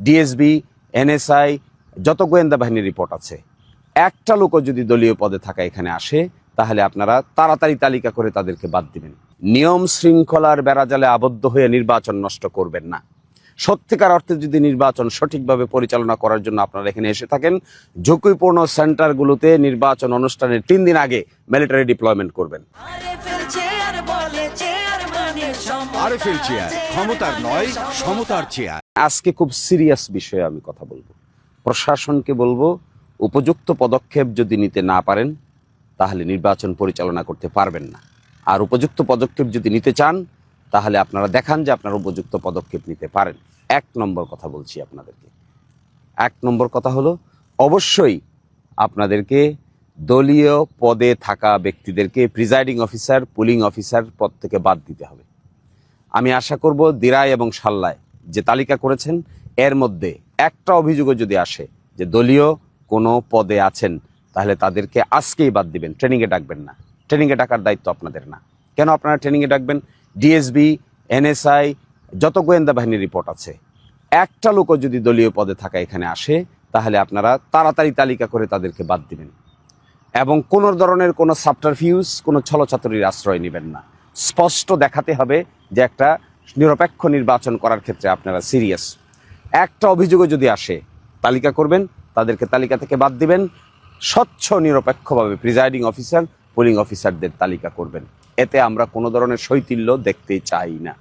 DSB, NSI, যত গোয়েন্দা বাহিনীর রিপোর্ট আছে, একটা লোকও যদি দলীয় পদে থাকা এখানে আসে তাহলে আপনারা তাড়াতাড়ি তালিকা করে তাদেরকে বাদ দিবেন। নিয়ম শৃঙ্খলার বেড়াজালে আবদ্ধ হয়ে নির্বাচন নষ্ট করবেন না। সত্যিকার অর্থে যদি নির্বাচন সঠিকভাবে পরিচালনা করার জন্য আপনারা এখানে এসে থাকেন, ঝুঁকিপূর্ণ সেন্টারগুলোতে নির্বাচন অনুষ্ঠানের 3 দিন আগে মিলিটারি ডিপ্লয়মেন্ট করবেন। আরএফএল চেয়ার, ক্ষমতার নয় সমতার চেয়ার। আজকে খুব সিরিয়াস বিষয়ে আমি কথা বলবো। প্রশাসনকে বলবো, উপযুক্ত পদক্ষেপ যদি নিতে না পারেন তাহলে নির্বাচন পরিচালনা করতে পারবেন না। আর উপযুক্ত পদক্ষেপ যদি নিতে চান তাহলে আপনারা দেখান যে আপনারা উপযুক্ত পদক্ষেপ নিতে পারেন। 1 নম্বর কথা বলছি আপনাদেরকে। 1 নম্বর কথা হলো, অবশ্যই আপনাদেরকে দলীয় পদে থাকা ব্যক্তিদেরকে প্রিজাইডিং অফিসার, পুলিং অফিসার পদ থেকে বাদ দিতে হবে। আমি আশা করব দিরাই এবং সাল্লায় যে তালিকা করেছেন এর মধ্যে একটা অভিযোগও যদি আসে যে দলীয় কোনো পদে আছেন তাহলে তাদেরকে আজকেই বাদ দিবেন, ট্রেনিংয়ে ডাকবেন না। ট্রেনিংয়ে ডাকার দায়িত্ব আপনাদের না। কেন আপনারা ট্রেনিংয়ে ডাকবেন? ডিএসবি, এনএসআই, যত গোয়েন্দা বাহিনীর রিপোর্ট আছে, একটা লোকও যদি দলীয় পদে থাকা এখানে আসে তাহলে আপনারা তাড়াতাড়ি তালিকা করে তাদেরকে বাদ দিবেন এবং কোনো ধরনের কোনো সাবটারফিউজ, কোনো ছলচাতুরির আশ্রয় নেবেন না। স্পষ্ট দেখাতে হবে যে একটা নিরপেক্ষ নির্বাচন করার ক্ষেত্রে আপনারা সিরিয়াস। একটা অভিযোগও যদি আসে তালিকা করবেন, তাদেরকে তালিকা থেকে বাদ দিবেন। স্বচ্ছ নিরপেক্ষভাবে প্রিজাইডিং অফিসার, পুলিং অফিসারদের তালিকা করবেন। এতে আমরা কোনো ধরনের শৈথিল্য দেখতে চাই না।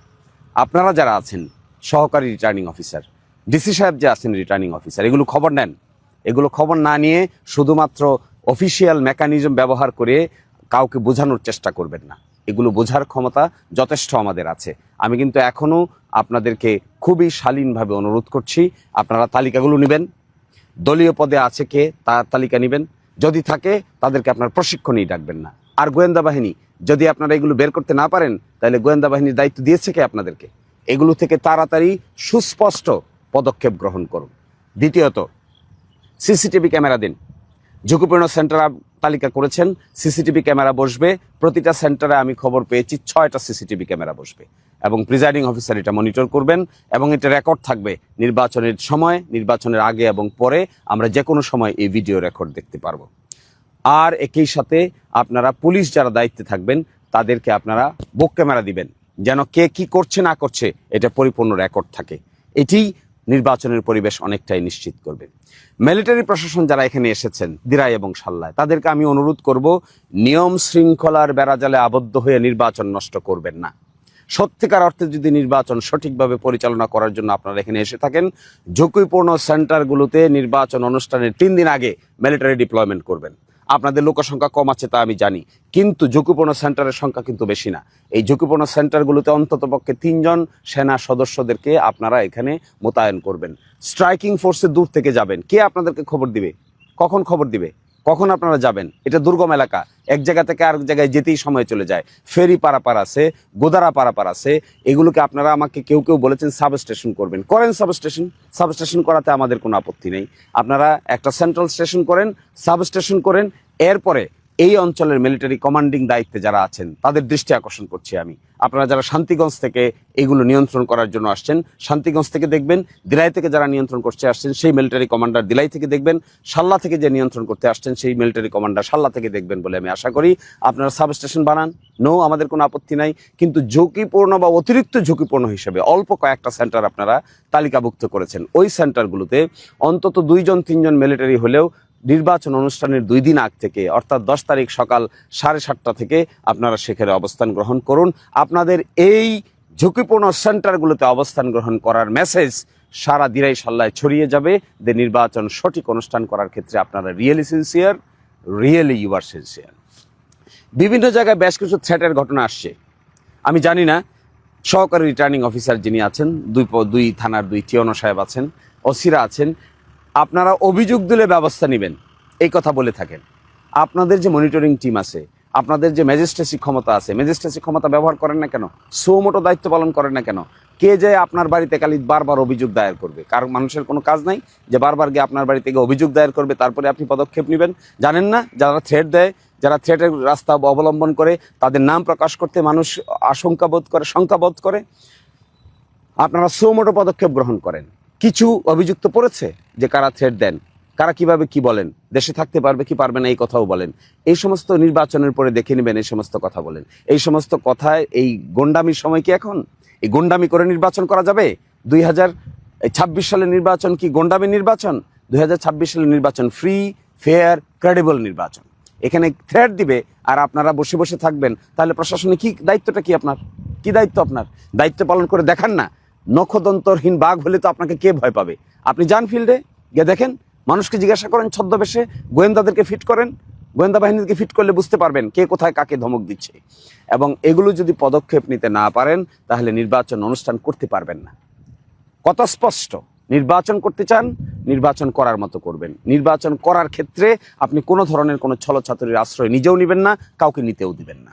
আপনারা যারা আছেন সহকারী রিটার্নিং অফিসার, ডিসি সাহেব যে আছেন রিটার্নিং অফিসার, এগুলো খবর নেন। এগুলো খবর না নিয়ে শুধুমাত্র অফিসিয়াল মেকানিজম ব্যবহার করে কাউকে বোঝানোর চেষ্টা করবেন না। এগুলো বোঝার ক্ষমতা যথেষ্ট আমাদের আছে। আমি কিন্তু এখনও আপনাদেরকে খুবই শালীনভাবে অনুরোধ করছি, আপনারা তালিকাগুলো নেবেন। দলীয় পদে আছে কে তার তালিকা নেবেন। যদি থাকে তাদেরকে আপনার প্রশিক্ষণেই ডাকবেন না। আর গোয়েন্দা বাহিনী, যদি আপনারা এগুলো বের করতে না পারেন তাহলে গোয়েন্দা বাহিনীর দায়িত্ব দিয়েছে কে আপনাদেরকে? এগুলো থেকে তাড়াতাড়ি সুস্পষ্ট পদক্ষেপ গ্রহণ করুন। দ্বিতীয়ত, সিসিটিভি ক্যামেরা দিন। ঝুঁকিপূর্ণ সেন্টার তালিকা করেছেন, সিসিটিভি ক্যামেরা বসবে। প্রতিটা সেন্টারে আমি খবর পেয়েছি 6টা সিসিটিভি ক্যামেরা বসবে এবং প্রিজাইডিং অফিসার এটা মনিটর করবেন এবং এটা রেকর্ড থাকবে। নির্বাচনের সময়, নির্বাচনের আগে এবং পরে আমরা যে কোনো সময় এই ভিডিও রেকর্ড দেখতে পারবো। আর একই সাথে আপনারা পুলিশ যারা দায়িত্বে থাকবেন তাদেরকে আপনারা বুক ক্যামেরা দিবেন, যেন কে কি করছে না করছে এটা পরিপূর্ণ রেকর্ড থাকে। এটি নির্বাচনের পরিবেশ অনেকটাই নিশ্চিত করবে। মিলিটারি প্রশাসন যারা এখানে এসেছেন দিরাই এবং সাল্লায়, তাদেরকে আমি অনুরোধ করব, নিয়ম শৃঙ্খলার বেড়াজালে আবদ্ধ হয়ে নির্বাচন নষ্ট করবেন না। সত্যিকার অর্থে যদি নির্বাচন সঠিকভাবে পরিচালনা করার জন্য আপনারা এখানে এসে থাকেন, ঝুঁকিপূর্ণ সেন্টারগুলোতে নির্বাচন অনুষ্ঠানের 3 দিন আগে মিলিটারি ডিপ্লয়মেন্ট করবেন। আপনাদের লোকসংখ্যা কম আছে তা আমি জানি, কিন্তু ঝুঁকিপূর্ণ সেন্টারের সংখ্যা কিন্তু বেশি না। এই ঝুঁকিপূর্ণ সেন্টারগুলোতে অন্ততপক্ষে 3 জন সেনা সদস্যদেরকে আপনারা এখানে মোতায়েন করবেন। স্ট্রাইকিং ফোর্সে দূর থেকে যাবেন। কে আপনাদেরকে খবর দিবে? কখন খবর দিবে? কখন আপনারা যাবেন? এটা দুর্গম এলাকা, এক জায়গা থেকে আরেক জায়গায় যেতেই সময় চলে যায়। ফেরি পারাপার আছে, গোদারা পারাপার আছে। এগুলোকে আপনারা আমাকে কেউ কেউ বলেছেন সাবস্টেশন করবেন, করেন সাবস্টেশন করাতে আমাদের কোনো আপত্তি নেই। আপনারা একটা সেন্ট্রাল স্টেশন করেন, সাবস্টেশন করেন। এরপরে এই অঞ্চলের মিলিটারি কমান্ডিং দায়িত্বে যারা আছেন তাদের দৃষ্টি আকর্ষণ করছি আমি। আপনারা যারা শান্তিগঞ্জ থেকে এগুলো নিয়ন্ত্রণ করার জন্য আসছেন, শান্তিগঞ্জ থেকে দেখবেন। দিলাই থেকে যারা নিয়ন্ত্রণ করতে আসছেন সেই মিলিটারি কমান্ডার দিলাই থেকে দেখবেন। সাল্লা থেকে যে নিয়ন্ত্রণ করতে আসছেন সেই মিলিটারি কমান্ডার সাল্লা থেকে দেখবেন বলে আমি আশা করি। আপনারা সাবস্টেশন বানান, আমাদের কোনো আপত্তি নাই। কিন্তু ঝুঁকিপূর্ণ বা অতিরিক্ত ঝুঁকিপূর্ণ হিসেবে অল্প কয়েকটা সেন্টার আপনারা তালিকাভুক্ত করেছেন। ওই সেন্টারগুলোতে অন্তত 2 জন 3 জন মিলিটারি হলেও নির্বাচন অনুষ্ঠানের 2 দিন আগ থেকে, অর্থাৎ 10 তারিখ সকাল 7:30টা থেকে আপনারা সেখানে অবস্থান গ্রহণ করুন। আপনাদের এই ঝুঁকিপূর্ণ সেন্টারগুলোতে অবস্থান গ্রহণ করার মেসেজ সারা দিরাই সাল্লায় ছড়িয়ে যাবে যে নির্বাচন সঠিক অনুষ্ঠান করার ক্ষেত্রে আপনারা really sincere, really you are sincere. বিভিন্ন জায়গায় বেশ কিছু থ্রেটের ঘটনা আসছে। আমি জানি না সহকারী রিটার্নিং অফিসার যিনি আছেন, 2 থানার 2 টিওনো সাহেব আছেন, ওসিরা আছেন, আপনারা অভিযোগ দিলে ব্যবস্থা নেবেন এই কথা বলে থাকেন। আপনাদের যে মনিটরিং টিম আছে, আপনাদের যে ম্যাজিস্ট্রেসি ক্ষমতা আছে, ম্যাজিস্ট্রেসি ক্ষমতা ব্যবহার করেন না কেন? সুমোটো দায়িত্ব পালন করেন না কেন? কে যে আপনার বাড়িতে খালি বারবার অভিযোগ দায়ের করবে? কারণ মানুষের কোনো কাজ নাই যে বারবার গিয়ে আপনার বাড়িতে গিয়ে অভিযোগ দায়ের করবে তারপরে আপনি পদক্ষেপ নেবেন? জানেন না যারা থ্রেট দেয়, যারা থ্রেটের রাস্তা অবলম্বন করে, তাদের নাম প্রকাশ করতে মানুষ শঙ্কাবোধ করে? আপনারা সুমোটো পদক্ষেপ গ্রহণ করেন। কিছু অভিযুক্ত পড়েছে যে কারা থ্রেট দেন, কারা কিভাবে কি বলেন, দেশে থাকতে পারবে কি পারবে না এই কথাও বলেন। এই সমস্ত নির্বাচনের পরে দেখে নেবেন, এই সমস্ত কথা বলেন। এই সমস্ত কথায় এই গন্ডামির সময় কি এখন? এই গন্ডামি করে নির্বাচন করা যাবে? 2026 সালের নির্বাচন কি গন্ডামি নির্বাচন? 2026 সালের নির্বাচন ফ্রি, ফেয়ার, ক্রেডিবল নির্বাচন। এখানে থ্রেট দিবে আর আপনারা বসে বসে থাকবেন, তাহলে প্রশাসনে কি দায়িত্বটা কি আপনার? কি দায়িত্ব আপনার? দায়িত্ব পালন করে দেখান না। নখদন্তরহীন বাঘ হলে তো আপনাকে কে ভয় পাবে? আপনি যান ফিল্ডে গিয়ে দেখেন, মানুষকে জিজ্ঞাসা করেন ছদ্মবেশে, গোয়েন্দাদেরকে ফিট করেন, গোয়েন্দা বাহিনীকে ফিট করলে বুঝতে পারবেন কে কোথায় কাকে ধমক দিচ্ছে। এবং এগুলো যদি পদক্ষেপ নিতে না পারেন তাহলে নির্বাচন অনুষ্ঠান করতে পারবেন না। কথা স্পষ্ট। নির্বাচন করতে চান, নির্বাচন করার মতো করবেন। নির্বাচন করার ক্ষেত্রে আপনি কোনো ধরনের কোনো ছলছাতুরির আশ্রয় নিজেও নেবেন না, কাউকে নিতেও দিবেন না।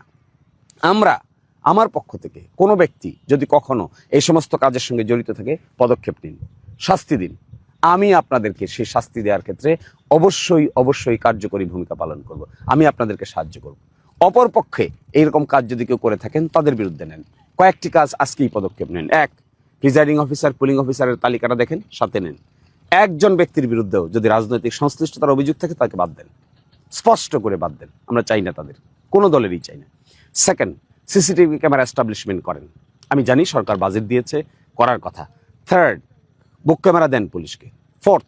আমার পক্ষ থেকে কোনো ব্যক্তি যদি কখনো এই সমস্ত কাজের সঙ্গে জড়িত থাকে, পদক্ষেপ নিন, শাস্তি দিন। আমি আপনাদেরকে সেই শাস্তি দেওয়ার ক্ষেত্রে অবশ্যই কার্যকরী ভূমিকা পালন করব। আমি আপনাদেরকে সাহায্য করব। অপর পক্ষে এইরকম কাজ যদি কেউ করে থাকেন তাদের বিরুদ্ধে নেন। কয়েকটি কাজ আজকেই পদক্ষেপ নেন। এক, প্রিজাইডিং অফিসার, পুলিং অফিসারের তালিকাটা দেখেন, সাথে নেন। একজন ব্যক্তির বিরুদ্ধেও যদি রাজনৈতিক সংশ্লিষ্টতার অভিযোগ থাকে তাকে বাদ দেন, স্পষ্ট করে বাদ দেন। আমরা চাই না, তাদের কোনো দলেরই চাই না। সেকেন্ড, সিসিটিভি ক্যামেরা এস্টাবলিশমেন্ট করেন। আমি জানি সরকার বাজেট দিয়েছে, করার কথা। থার্ড, বুক ক্যামেরা দেন পুলিশকে। ফোর্থ,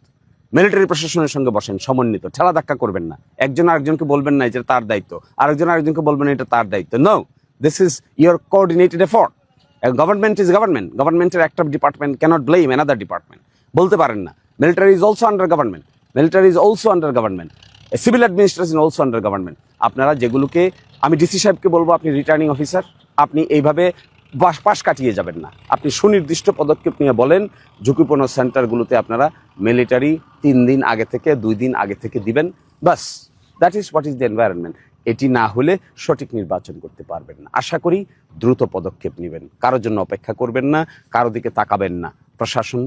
মিলিটারি প্রশাসনের সঙ্গে বসেন, সমন্বিত, ঠেলা ধাক্কা করবেন না। একজন আরেকজনকে বলবেন না এটা তার দায়িত্ব, আরেকজন আরেকজনকে বলবেন এটা তার দায়িত্ব। No, this is your coordinated effort. Government is government. গভর্নমেন্টের একটা department cannot blame another department. বলতে পারেন না military is also under government, military is also under government, civil administration also under government. আপনারা যেগুলোকে, আমি ডিসি সাহেবকে বলবো আপনি রিটার্নিং অফিসার, আপনি এইভাবে পাশ কাটিয়ে যাবেন না। আপনি সুনির্দিষ্ট পদক্ষেপ নিয়ে বলেন ঝুঁকিপূর্ণ সেন্টারগুলোতে আপনারা মিলিটারি 3 দিন আগে থেকে 2 দিন আগে থেকে দিবেন। বাস, that is what is the environment. এটি না হলে সঠিক নির্বাচন করতে পারবেন না। আশা করি দ্রুত পদক্ষেপ নেবেন, কারোর জন্য অপেক্ষা করবেন না, কারো দিকে তাকাবেন না।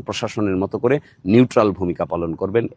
প্রশাসনের মতো করে নিউট্রাল ভূমিকা পালন করবেন।